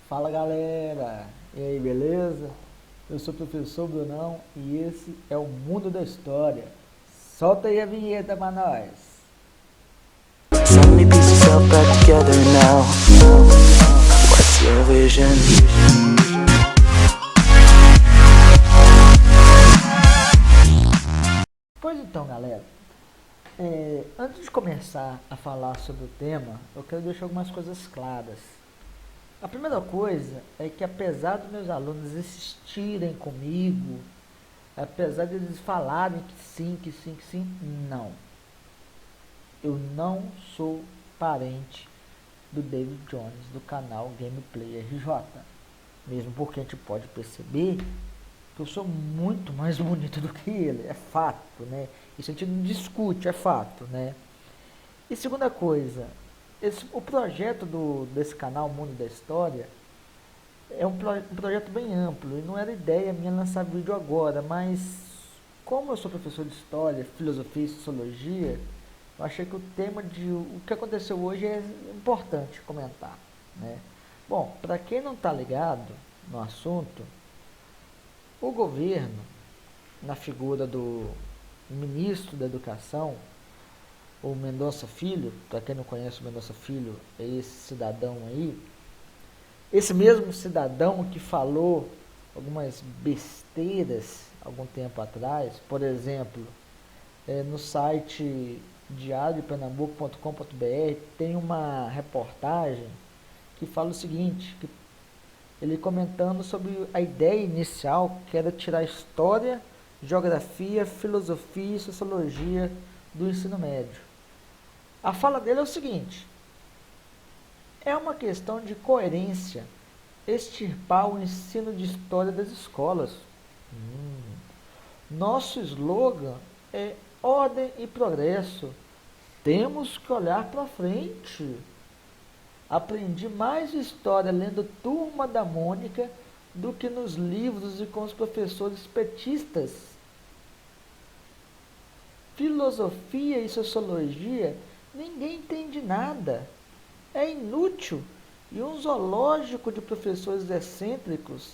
Fala galera, e aí, beleza? Eu sou o professor Brunão e esse é o Mundo da História. Solta aí a vinheta pra nós. So many pieces fell back together now. What's your vision? Pois então, galera, antes de começar a falar sobre o tema, eu quero deixar algumas coisas claras. A primeira coisa é que, apesar dos meus alunos insistirem comigo, apesar de eles falarem que sim, que sim, que sim, não. Eu não sou parente do David Jones do canal Gameplay RJ. Mesmo porque a gente pode perceber que eu sou muito mais bonito do que ele. É fato, né? Isso a gente não discute, é fato, né? E segunda coisa, o projeto desse canal Mundo da História é um projeto bem amplo. E não era ideia minha lançar vídeo agora, mas como eu sou professor de História, Filosofia e Sociologia, eu achei que o tema de o que aconteceu hoje é importante comentar, né? Bom, para quem não está ligado no assunto, o governo, na figura do ministro da Educação, o Mendonça Filho, para quem não conhece o Mendonça Filho, é esse cidadão aí, esse mesmo cidadão que falou algumas besteiras algum tempo atrás, por exemplo, no site diariopernambuco.com.br tem uma reportagem que fala o seguinte, que ele comentando sobre a ideia inicial que era tirar história, geografia, filosofia e sociologia do ensino médio. A fala dele é o seguinte: é uma questão de coerência extirpar o ensino de história das escolas. Nosso slogan é ordem e progresso. Temos que olhar para frente. Aprendi mais história lendo Turma da Mônica do que nos livros e com os professores petistas. Filosofia e sociologia, ninguém entende nada. É inútil. E um zoológico de professores excêntricos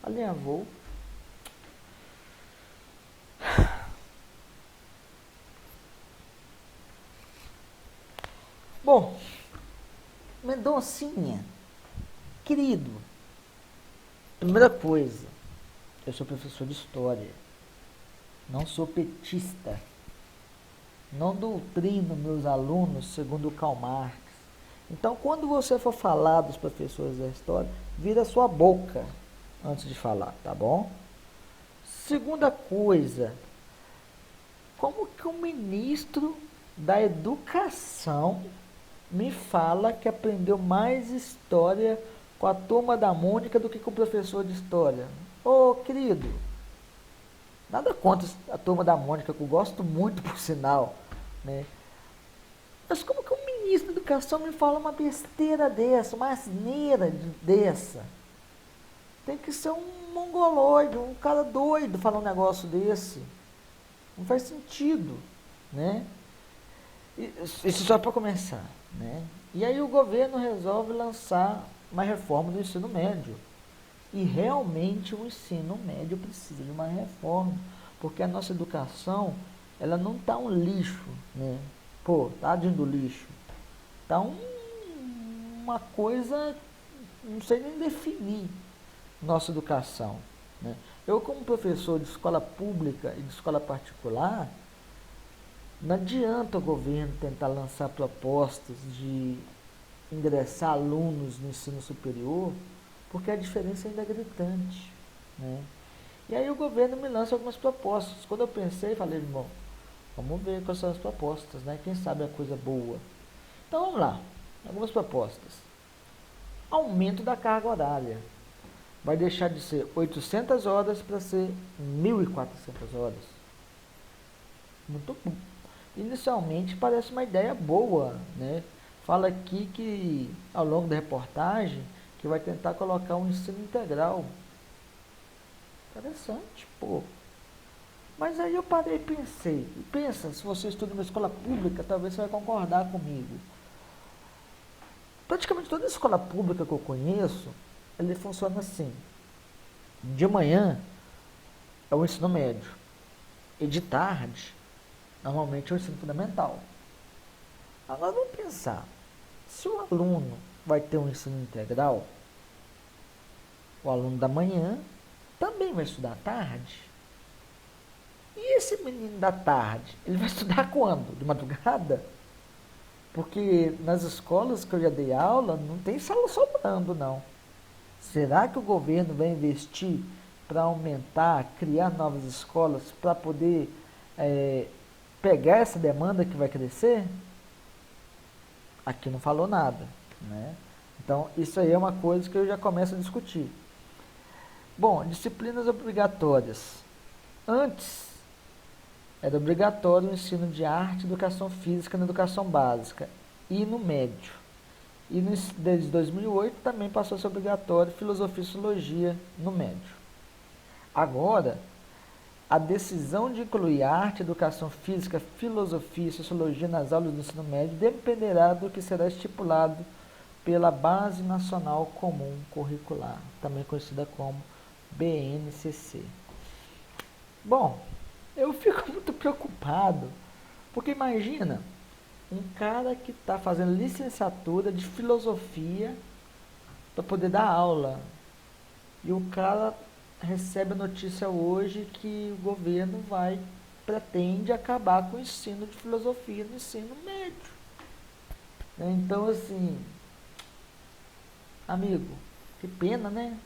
alinhavou. Bom, Mendoncinha, querido, primeira coisa, eu sou professor de História, não sou petista, não doutrino meus alunos segundo Karl Marx. Então, quando você for falar dos professores da História, vira sua boca antes de falar, tá bom? Segunda coisa, como que o ministro da Educação me fala que aprendeu mais história com a Turma da Mônica do que com o professor de história? Ô, querido, nada contra a Turma da Mônica, que eu gosto muito, por sinal, né? Mas como que o ministro da Educação me fala uma besteira dessa, uma asneira dessa? Tem que ser um mongoloide, um cara doido falar um negócio desse. Não faz sentido, né? Isso só para começar, né? E aí o governo resolve lançar uma reforma do ensino médio. E realmente o ensino médio precisa de uma reforma, porque a nossa educação, ela não está um lixo, né? Pô, tadinho do lixo. Está uma coisa, não sei nem definir nossa educação, né? Eu, como professor de escola pública e de escola particular, não adianta o governo tentar lançar propostas de ingressar alunos no ensino superior, porque a diferença ainda é gritante, né? E aí o governo me lança algumas propostas. Quando eu pensei, falei, irmão, vamos ver quais são as propostas, né? Quem sabe a coisa boa. Então vamos lá, algumas propostas. Aumento da carga horária. Vai deixar de ser 800 horas para ser 1.400 horas. Muito bom. Inicialmente parece uma ideia boa, né? Fala aqui que, ao longo da reportagem, que vai tentar colocar um ensino integral. Interessante, pô. Mas aí eu parei e pensei. Pensa, se você estuda numa escola pública, talvez você vai concordar comigo. Praticamente toda escola pública que eu conheço, ele funciona assim. De manhã é o ensino médio. E de tarde, normalmente é o ensino fundamental. Agora vamos pensar. Se o aluno vai ter um ensino integral, o aluno da manhã também vai estudar à tarde. E esse menino da tarde, ele vai estudar quando? De madrugada? Porque nas escolas que eu já dei aula, não tem sala sobrando, não. Será que o governo vai investir para aumentar, criar novas escolas, para poder pegar essa demanda que vai crescer? Aqui não falou nada, né? Então, isso aí é uma coisa que eu já começo a discutir. Bom, disciplinas obrigatórias. Antes, era obrigatório o ensino de arte e educação física na educação básica e no médio. E desde 2008 também passou a ser obrigatório filosofia e sociologia no médio. Agora, a decisão de incluir arte, educação física, filosofia e sociologia nas aulas do ensino médio dependerá do que será estipulado pela Base Nacional Comum Curricular, também conhecida como BNCC. Bom, eu fico muito preocupado, porque imagina um cara que está fazendo licenciatura de filosofia para poder dar aula, e o cara recebe a notícia hoje que o governo pretende acabar com o ensino de filosofia no ensino médio. Então, assim, amigo, que pena, né?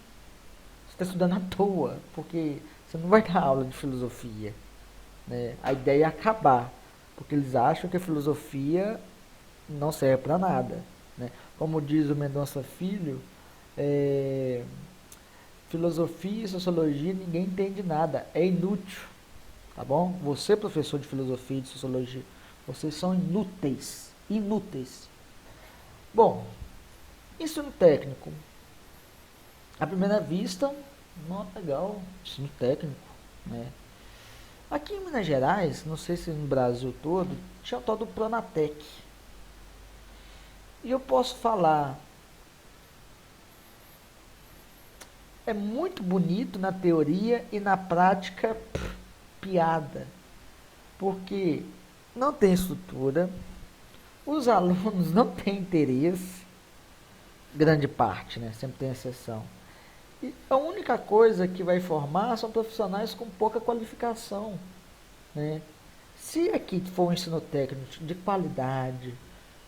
Você está estudando à toa, porque você não vai dar aula de filosofia, né? A ideia é acabar, porque eles acham que a filosofia não serve para nada, né? Como diz o Mendonça Filho, filosofia e sociologia ninguém entende nada, é inútil, tá bom? Você, professor de filosofia e de sociologia, vocês são inúteis, inúteis. Bom, ensino técnico. À primeira vista, não é legal, ensino técnico, né? Aqui em Minas Gerais, não sei se no Brasil todo, tinha o tal do Pronatec. E eu posso falar, é muito bonito na teoria e na prática, piada. Porque não tem estrutura, os alunos não têm interesse, grande parte, né? Sempre tem exceção. E a única coisa que vai formar são profissionais com pouca qualificação, né? Se aqui for um ensino técnico de qualidade,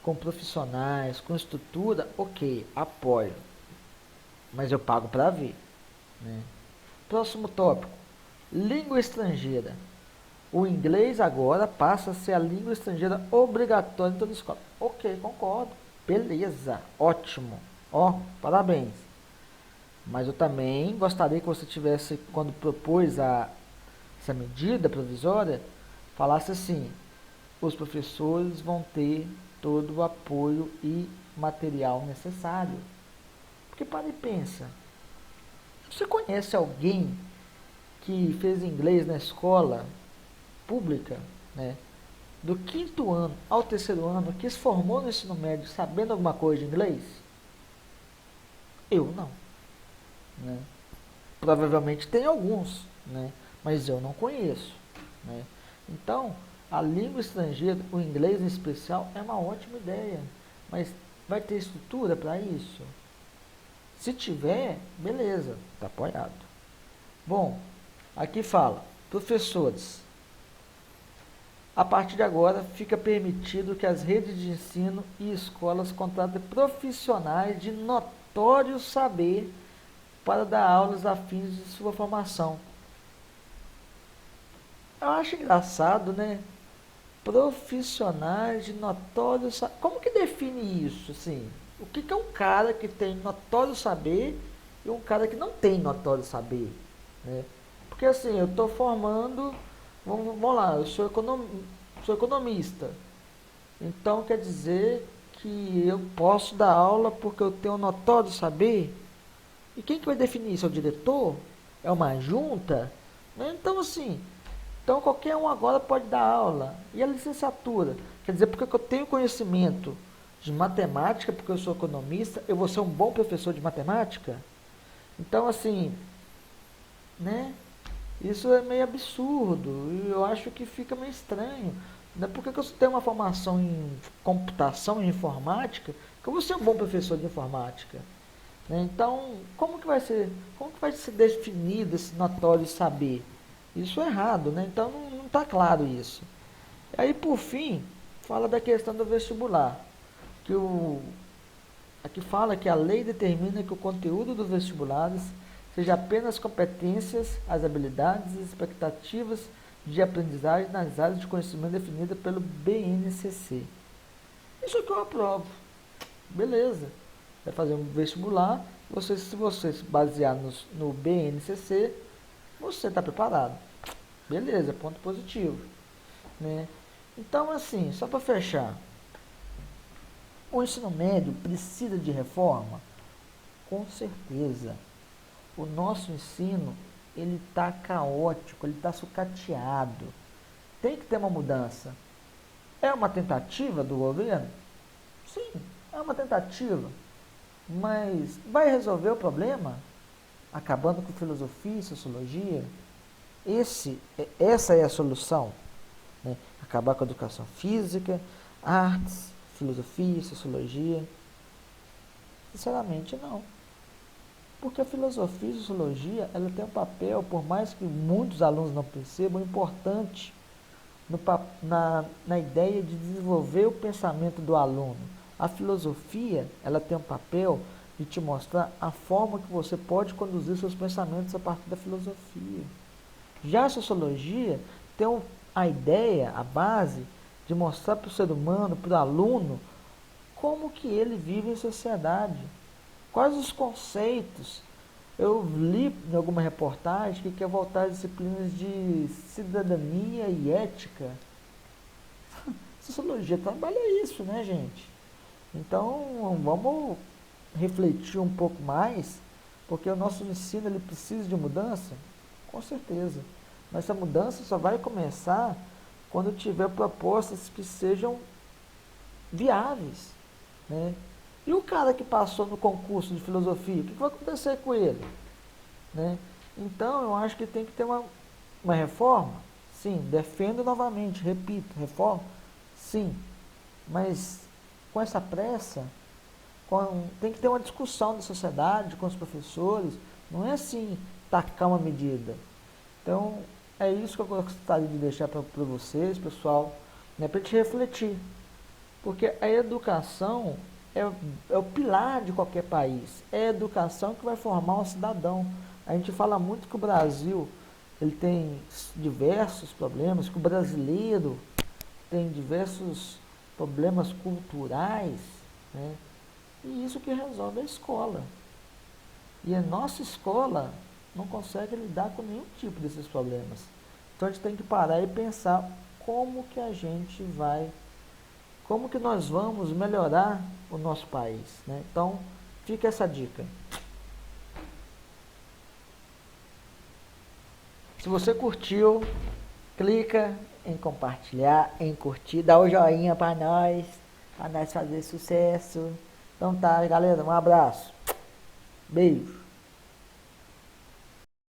com profissionais, com estrutura, ok, apoio. Mas eu pago para ver, né? Próximo tópico, língua estrangeira. O inglês agora passa a ser a língua estrangeira obrigatória em toda a escola. Ok, concordo. Beleza, ótimo. Ó, parabéns. Mas eu também gostaria que você tivesse, quando propôs essa medida provisória, falasse assim: os professores vão ter todo o apoio e material necessário. Porque para e pensa, você conhece alguém que fez inglês na escola pública, né, do 5º ano ao 3º ano, que se formou no ensino médio sabendo alguma coisa de inglês? Eu não, né? Provavelmente tem alguns, né, mas eu não conheço, né? Então, a língua estrangeira, o inglês em especial, é uma ótima ideia, mas vai ter estrutura para isso? Se tiver, beleza, está apoiado. Bom, aqui fala, professores, a partir de agora fica permitido que as redes de ensino e escolas contratem profissionais de notório saber para dar aulas a fins de sua formação. Eu acho engraçado, né? Profissionais de notório saber. Como que define isso, assim? O que é um cara que tem notório saber e um cara que não tem notório saber, né? Porque assim, eu estou formando, vamos lá, eu sou economista. Então quer dizer que eu posso dar aula porque eu tenho notório saber? E quem que vai definir isso? É o diretor? É uma junta? Então assim, então qualquer um agora pode dar aula. E a licenciatura? Quer dizer, porque eu tenho conhecimento de matemática, porque eu sou economista, eu vou ser um bom professor de matemática? Então, assim, né? Isso é meio absurdo. E eu acho que fica meio estranho. Né? Por que que eu tenho uma formação em computação e informática, que eu vou ser um bom professor de informática? Né? Então, como que vai ser definido esse notório saber? Isso é errado, né? Então não está claro isso. Aí, por fim, fala da questão do vestibular, que aqui fala que a lei determina que o conteúdo dos vestibulares seja apenas competências, as habilidades e expectativas de aprendizagem nas áreas de conhecimento definidas pelo BNCC. Isso aqui eu aprovo. Beleza. Vai fazer um vestibular, se você se basear no BNCC, você está preparado. Beleza, ponto positivo. Né? Então, assim, só para fechar, o ensino médio precisa de reforma? Com certeza. O nosso ensino, ele está caótico, ele está sucateado. Tem que ter uma mudança. É uma tentativa do governo? Sim, é uma tentativa. Mas vai resolver o problema? Acabando com filosofia e sociologia? Essa é a solução. Né? Acabar com a educação física, artes, filosofia, sociologia? Sinceramente, não. Porque a filosofia e a sociologia, ela tem um papel, por mais que muitos alunos não percebam, importante na ideia de desenvolver o pensamento do aluno. A filosofia, ela tem um papel de te mostrar a forma que você pode conduzir seus pensamentos a partir da filosofia. Já a sociologia tem a ideia, a base, de mostrar para o ser humano, para o aluno, como que ele vive em sociedade. Quais os conceitos? Eu li em alguma reportagem que quer voltar às disciplinas de cidadania e ética. Sociologia trabalha isso, né, gente? Então, vamos refletir um pouco mais, porque o nosso ensino ele precisa de mudança? Com certeza. Mas essa mudança só vai começar quando tiver propostas que sejam viáveis, né? E o cara que passou no concurso de filosofia, o que vai acontecer com ele? Né? Então, eu acho que tem que ter uma reforma. Sim, defendo novamente, repito, reforma? Sim. Mas com essa pressa, tem que ter uma discussão da sociedade com os professores. Não é assim, tacar uma medida. Então, é isso que eu gostaria de deixar para vocês, pessoal, né, para a gente refletir. Porque a educação é o pilar de qualquer país. É a educação que vai formar um cidadão. A gente fala muito que o Brasil ele tem diversos problemas, que o brasileiro tem diversos problemas culturais, né? E isso que resolve a escola. E a nossa escola não consegue lidar com nenhum tipo desses problemas. Então a gente tem que parar e pensar como que nós vamos melhorar o nosso país, né? Então, fica essa dica. Se você curtiu, clica em compartilhar, em curtir, dá o joinha para nós fazer sucesso. Então tá, galera, um abraço. Beijo.